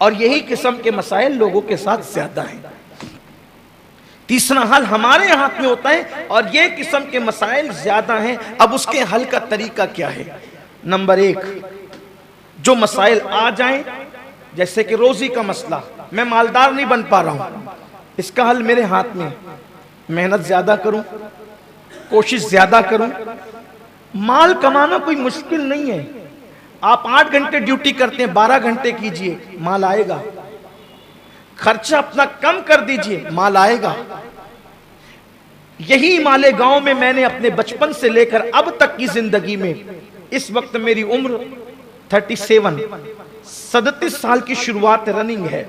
और यही किस्म के मसाइल लोगों के साथ ज्यादा हैं। तीसरा हल हमारे हाथ में होता है और ये किस्म के मसाइल ज्यादा हैं। अब उसके हल का तरीका क्या है? नंबर एक, जो मसाइल आ जाएं, जैसे कि रोजी का मसला, मैं मालदार नहीं बन पा रहा हूं, इसका हल मेरे हाथ में, मेहनत ज्यादा करूं, कोशिश ज्यादा करूं। माल कमाना कोई मुश्किल नहीं है। आप 8 घंटे ड्यूटी करते हैं, 12 घंटे कीजिए, माल आएगा। खर्चा अपना कम कर दीजिए, माल आएगा। यही मालेगांव में मैंने अपने बचपन से लेकर अब तक की जिंदगी में, इस वक्त मेरी उम्र 37 साल की शुरुआत रनिंग है।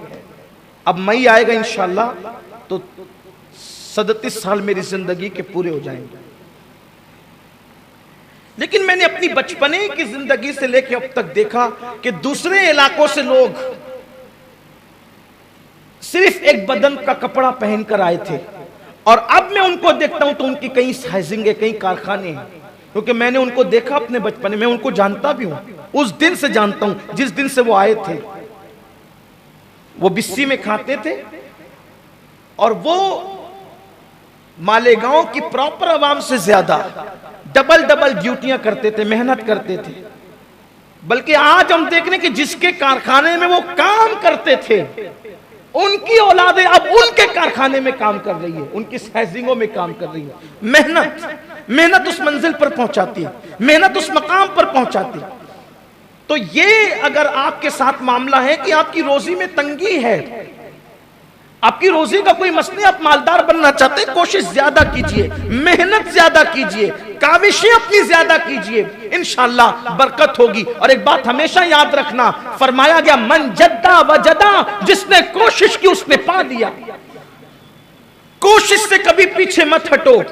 अब मई आएगा इंशाल्लाह तो 37 साल मेरी जिंदगी के पूरे हो जाएंगे। लेकिन मैंने अपनी बचपने की जिंदगी से लेकर अब तक देखा कि दूसरे इलाकों से लोग सिर्फ एक बदन का कपड़ा पहनकर आए थे और अब मैं उनको देखता हूं तो उनकी कई साइजिंग, कई कारखाने हैं। क्योंकि मैंने उनको देखा अपने बचपन में, उनको जानता भी हूं, उस दिन से जानता हूं जिस दिन से वो आए थे। वो बिस्सी में खाते थे और वो मालेगांव की प्रॉपर आवाम से ज्यादा डबल ड्यूटियां करते थे, मेहनत करते थे। बल्कि आज हम देख रहे हैं कि जिसके कारखाने में वो काम करते थे, उनकी औलादें अब उनके कारखाने में काम कर रही है, उनकी साइजिंगों में काम कर रही है। मेहनत उस मंजिल पर पहुंचाती है, मेहनत उस मकाम पर पहुंचाती है। तो ये अगर आपके साथ मामला है कि आपकी रोजी में तंगी है, आपकी रोजी का कोई मसला, आप मालदार बनना चाहते हैं, कोशिश ज्यादा कीजिए, मेहनत ज्यादा कीजिए, काविशें अपनी ज्यादा कीजिए, इंशाअल्लाह बरकत होगी। और एक बात हमेशा याद रखना, फरमाया गया मन जद्दा वजदा, जिसने कोशिश की उसने पा लिया। कोशिश से कभी पीछे मत हटो,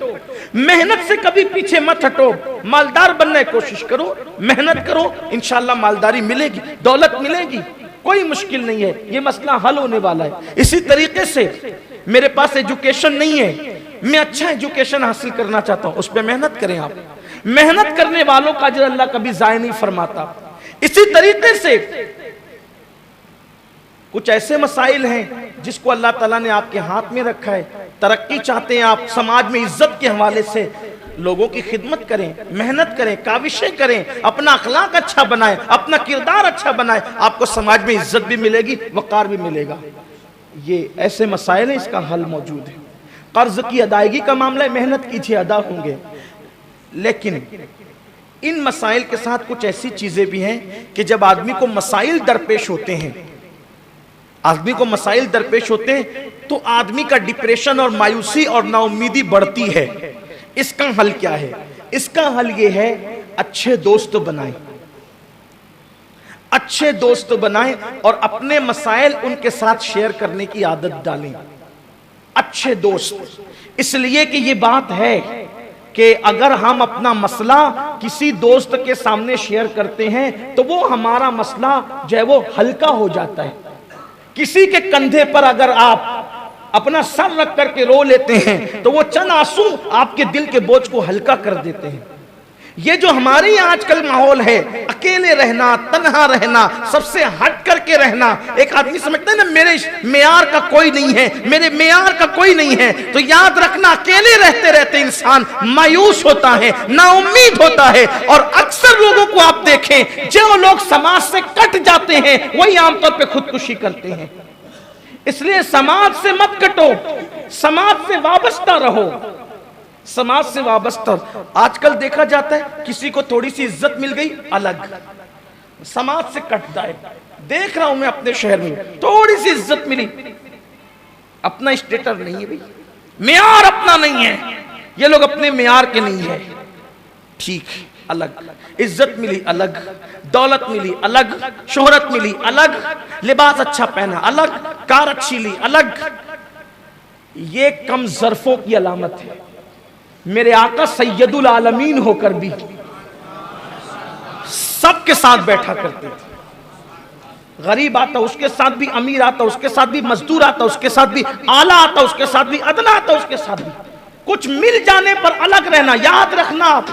मेहनत से कभी पीछे मत हटो। मालदार बनने की कोशिश करो, मेहनत करो, इंशाअल्लाह मालदारी मिलेगी, दौलत मिलेगी, कोई मुश्किल नहीं है, ये मसला हल होने वाला है। इसी तरीके से मेरे पास एजुकेशन नहीं है, मैं अच्छा एजुकेशन हासिल करना चाहता हूं, उस पर मेहनत करें। आप मेहनत करने वालों का अजर अल्लाह कभी जाया नहीं फरमाता। इसी तरीके से कुछ ऐसे मसाइल हैं जिसको अल्लाह ताला ने आपके हाथ में रखा है, तरक्की चाहते हैं आप, समाज में इज्जत के हवाले से लोगों की खिदमत करें, मेहनत करें, काविशें करें, अपना अखलाक अच्छा बनाएं, अपना किरदार अच्छा बनाएं, आपको समाज में इज्जत भी मिलेगी, वकार भी मिलेगा। ये ऐसे मसाइल हैं, इसका हल मौजूद है। कर्ज की अदायगी का मामला है, मेहनत कीजिए, अदा होंगे। लेकिन इन मसाइल के साथ कुछ ऐसी चीजें भी हैं कि जब आदमी को मसाइल दरपेश होते हैं, आदमी को मसाइल दरपेश होते हैं तो आदमी का डिप्रेशन और मायूसी और नाउम्मीदी बढ़ती है। इसका हल क्या है? इसका हल यह है, अच्छे दोस्त बनाएं, अच्छे दोस्त बनाएं और अपने मसाइल उनके साथ शेयर करने की आदत डालें। अच्छे दोस्त, इसलिए कि ये बात है कि अगर हम अपना मसला किसी दोस्त के सामने शेयर करते हैं तो वो हमारा मसला जो है वो हल्का हो जाता है। किसी के कंधे पर अगर आप अपना सर रख करके रो लेते हैं तो वो चंद आंसू आपके दिल के बोझ को हल्का कर देते हैं। ये जो हमारी आजकल माहौल है, अकेले रहना, तन्हा रहना, सबसे हट करके रहना, एक आदमी समझता है ना मेरे मेयार का कोई नहीं है, मेरे मेयार का कोई नहीं है, तो याद रखना अकेले रहते रहते इंसान मायूस होता है, नाउम्मीद होता है। और अक्सर लोगों को आप देखें, जो लोग समाज से कट जाते हैं वही आमतौर पर खुदकुशी करते हैं। इसलिए समाज से मत कटो, समाज से वाबस्ता रहो, समाज से वाबस्ता। आजकल देखा जाता है किसी को थोड़ी सी इज्जत मिल गई, अलग समाज से कट जाए। देख रहा हूं मैं अपने शहर में, थोड़ी सी इज्जत मिली, अपना स्टेटस नहीं है भाई, मेयार अपना नहीं है, ये लोग अपने मेयार के नहीं है, ठीक, अलग। इज्जत मिली अलग, दौलत मिली अलग, शोहरत मिली अलग, लिबास अच्छा पहना अलग, कार अच्छी ली अलग। ये कम ज़र्फों की अलामत है। मेरे आका सैयदुल आलमीन होकर भी सबके साथ बैठा करते थे। गरीब आता उसके साथ भी, अमीर आता उसके साथ भी, मजदूर आता उसके साथ भी, आला आता उसके साथ भी, अदना आता उसके साथ भी। कुछ मिल जाने पर अलग रहना। याद रखना,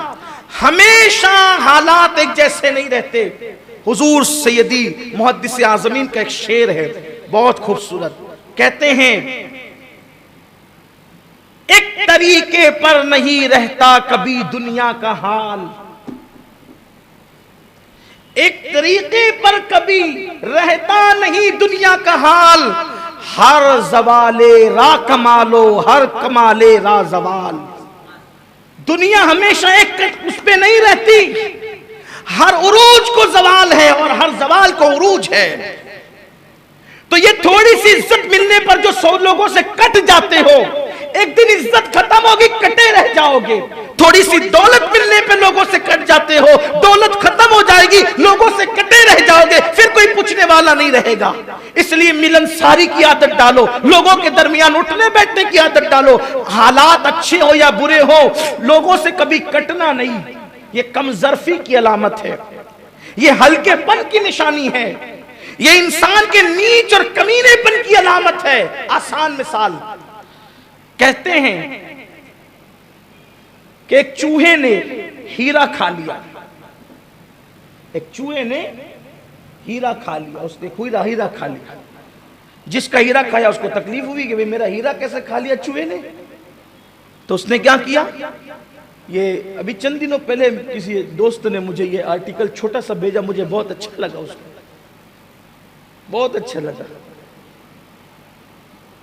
हमेशा हालात एक जैसे नहीं रहते। हुजूर सैयदी मुहद्दिस आज़मीन का एक शेर है बहुत खूबसूरत। कहते हैं एक तरीके पर नहीं रहता कभी दुनिया का हाल, एक तरीके पर कभी रहता नहीं दुनिया का हाल, हर जवाले रा कमालो हर कमाले रा जवाल। दुनिया हमेशा एक उस पे नहीं रहती, हर उरूज को जवाल है और हर जवाल को उरूज है। तो ये थोड़ी सी इज्जत मिलने पर जो 100 लोगों से कट जाते हो, एक दिन इज्जत खत्म होगी, कटे रह जाओगे। थोड़ी सी दौलत मिलने पे लोगों से कट जाते हो, दौलत खत्म हो जाएगी, लोगों से कटे रह जाओगे, फिर कोई पूछने वाला नहीं रहेगा। इसलिए मिलनसारी की आदत डालो, लोगों के दरमियान उठने बैठने की आदत डालो। हालात अच्छे हो या बुरे हो, लोगों से कभी कटना नहीं। ये कमजरफी की अलामत है, ये हल्केपन की निशानी है, ये इंसान के नीच और कमीनेपन की अलामत है। आसान मिसाल, कहते हैं कि एक चूहे ने हीरा खा लिया, एक चूहे ने हीरा खा लिया, उसने हीरा खा लिया। जिसका हीरा खाया उसको तकलीफ हुई कि भाई मेरा हीरा कैसे खा लिया चूहे ने। तो उसने क्या किया, ये अभी चंद दिनों पहले किसी दोस्त ने मुझे ये आर्टिकल छोटा सा भेजा, मुझे बहुत अच्छा लगा, उसको बहुत अच्छा लगा।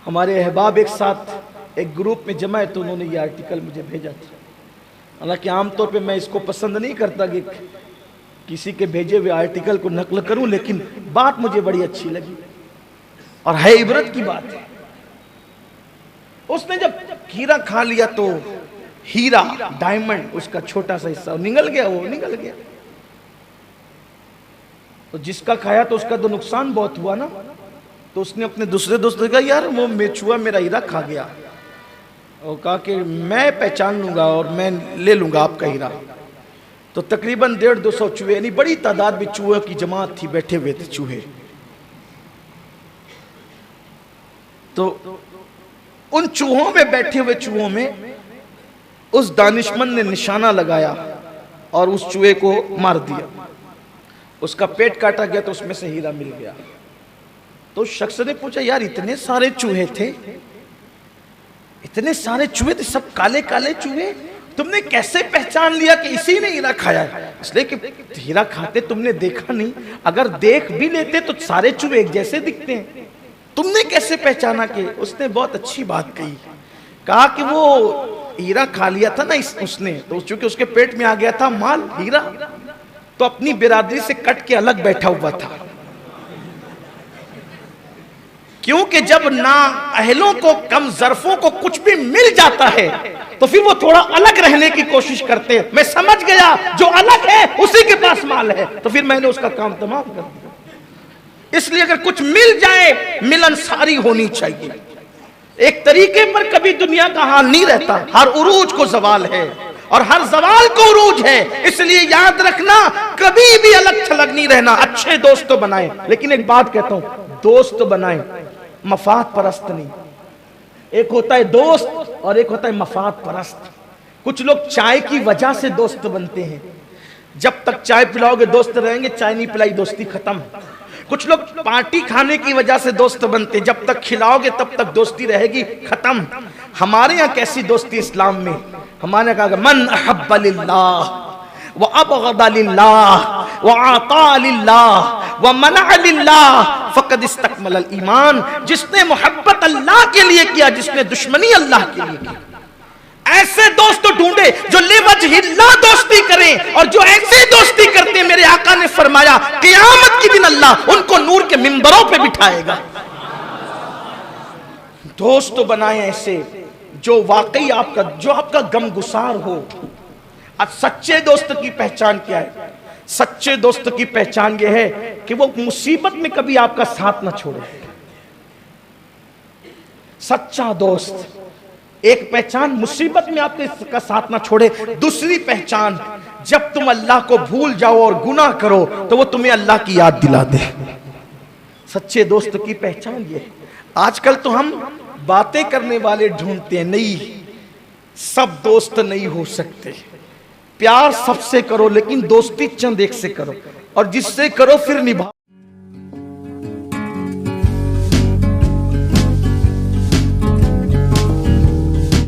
हमारे अहबाब एक साथ एक ग्रुप में जमा है, तो उन्होंने ये आर्टिकल मुझे भेजा था। हालांकि आमतौर पे मैं इसको पसंद नहीं करता कि किसी के भेजे हुए आर्टिकल को नकल करूं, लेकिन बात मुझे बड़ी अच्छी लगी और है इबरत की बात है। उसने जब हीरा खा लिया तो हीरा डायमंड उसका छोटा सा हिस्सा निगल गया, वो निगल गया। तो जिसका खाया तो उसका तो नुकसान बहुत हुआ ना। तो उसने अपने दूसरे दोस्त को कहा यार वो मेचुआ मेरा हीरा खा गया, और कहा कि मैं पहचान लूंगा और मैं ले लूंगा आपका हीरा। तो तकरीबन 150-200 चूहे, यानी बड़ी तादाद में चूहे की जमात थी, बैठे हुए थे चूहे। तो उन चूहों में, बैठे हुए चूहों में उस दानिशमंद ने निशाना लगाया और उस चूहे को मार दिया। उसका पेट काटा गया तो उसमें से हीरा मिल गया। तो उस शख्स ने पूछा यार इतने सारे चूहे थे, इतने सारे चूहे थे, सब काले काले चूहे, तुमने कैसे पहचान लिया कि इसी ने हीरा खाया है? इसलिए कि हीरा खाते तुमने देखा नहीं, अगर देख भी लेते तो सारे चूहे एक जैसे दिखते हैं, तुमने कैसे पहचाना? कि उसने बहुत अच्छी बात कही, कहा कि वो हीरा खा लिया था ना उसने, तो चूंकि उसके पेट में आ गया था माल हीरा, तो अपनी बिरादरी से कट के अलग बैठा हुआ था। क्योंकि जब ना अहलों को, कम ज़र्फों को कुछ भी मिल जाता है तो फिर वो थोड़ा अलग रहने की कोशिश करते हैं। मैं समझ गया जो अलग है उसी के पास माल है, तो फिर मैंने उसका काम तमाम कर दिया। इसलिए अगर कुछ मिल जाए, मिलनसारी होनी चाहिए। एक तरीके पर कभी दुनिया का हाल नहीं रहता, हर उरूज को जवाल है और हर जवाल को उरूज है। इसलिए याद रखना, कभी भी अलग थलग नहीं रहना। अच्छे दोस्त तो बनाए, लेकिन एक बात कहता हूं, दोस्त तो बनाए, मफाद परस्त नहीं। एक होता है दोस्त और एक होता है मफाद परस्त। कुछ लोग चाय की वजह से दोस्त बनते हैं, जब तक चाय पिलाओगे दोस्त रहेंगे, चाय नहीं पिलाई दोस्ती खत्म। कुछ लोग पार्टी खाने की वजह से दोस्त बनते, जब तक खिलाओगे तब तक दोस्ती रहेगी खत्म। हमारे यहाँ कैसी दोस्ती इस्लाम में, हमारे यहाँ कहा मन अहब्ब लिल्लाह व अबग़दा लिल्लाह व आता लिल्लाह व मना लिल्लाह फ़क़द इस्तकमल ईमान। जिसने मोहब्बत अल्लाह के लिए किया, जिसने दुश्मनी अल्लाह के लिए की, ऐसे दोस्त ढूंढे जो लिवजहिल्लाह दोस्ती करें। और जो ऐसी दोस्ती करते हैं, मेरे आका ने फरमाया क़यामत के दिन अल्लाह उनको नूर के मिंबरों पे बिठाएगा। दोस्त बनाए ऐसे जो वाकई आपका, जो आपका गमगुसार हो। आज सच्चे दोस्त की पहचान क्या है? सच्चे दोस्त की पहचान यह है कि वो मुसीबत में कभी आपका साथ ना छोड़े। सच्चा दोस्त, एक पहचान मुसीबत में आपके साथ ना छोड़े। दूसरी पहचान, जब तुम अल्लाह को भूल जाओ और गुनाह करो तो वो तुम्हें अल्लाह की याद दिला दे। सच्चे दोस्त की पहचान ये। आजकल तो हम बातें करने वाले ढूंढते हैं, नहीं, सब दोस्त नहीं हो सकते। प्यार सबसे करो, लेकिन दोस्ती चंद एक से करो। और जिससे करो फिर निभा।